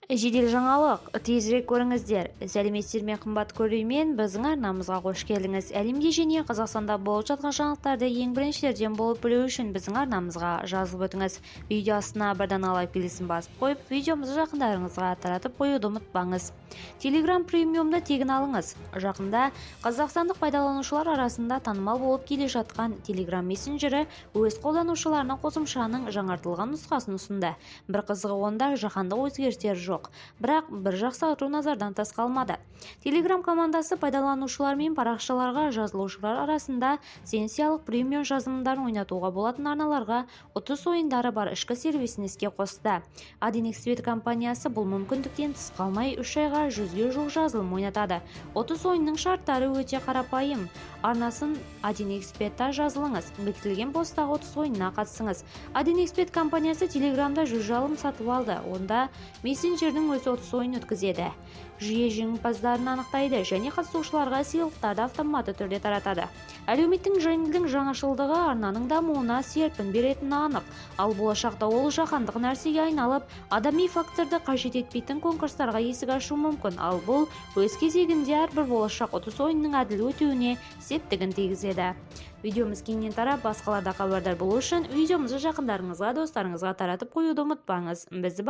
Жедел жаңалық, тезірек көріңіздер. Сәлеметсіздер ме қымбат көрермен, біздің арнамызға қош келдіңіз. Әлемде және Қазақстанда болып жатқан жаңалықтарды ең біріншілерден болып білу үшін біздің арнамызға жазылып өтіңіз. Видео астына бірден лайк белгісін басып қойып, видеомызды жақындарыңызға таратып қоюды ұмытпаңыз. Telegram премиумды тегін алыңыз. Жақында қазақстандық пайдаланушылар арасында танымал болып келе жатқан Telegram мессенджері өз қолданушыларына қосымшаның жаңартылған нұсқасын ұсынды. Бір қызығы, онда жаһандық өзгерістер жоқ. Бірақ бір жақсарту назардан тыс қалмады. Telegram командасы пайдаланушылар мен парақшаларға жазылушылар арасында сенсиялық премиум жазылымдарын ойнатуға болатын арналарға ұтыс ойындары бар ішкі сервисін іске қосты. 1xBet компаниясы бұл мүмкіндіктен тыс қалмай 3 айға 100-ге жуық жазылым ойнатады. Ұтыс ойынның шарттары өте қарапайым. Арнасын 1xBet'та жазылыңыз. Бекітілген посттағы ұтыс ойынына қатысыңыз. 1xBet компаниясы Телеграмда 100 жалым сатып алды. Онда мессенджердің өзі ұтыс ойын өткізеді. Жүйе жеңімпаздарын анықтайды және қатысушыларға сыйлықтарды автоматты түрде таратады. Әлеуметтік желінің жаңашылдығы арнаның дамуына серпін беретіні анық, ал болашақта ол жаһандық нәрсеге айналып, адами факторды қажет етпейтін конкурстарға есік ашу мүмкін, ал бұл өз кезегінде әрбір болашақ ұтыс ойынның әділ өтуіне септігін тигізеді. Видеомыз кеңінен тарап, басқаларда хабардар болу үшін видеомызды жақындарыңызға, достарыңызға таратып қоюды ұмытпаңыз. Бізді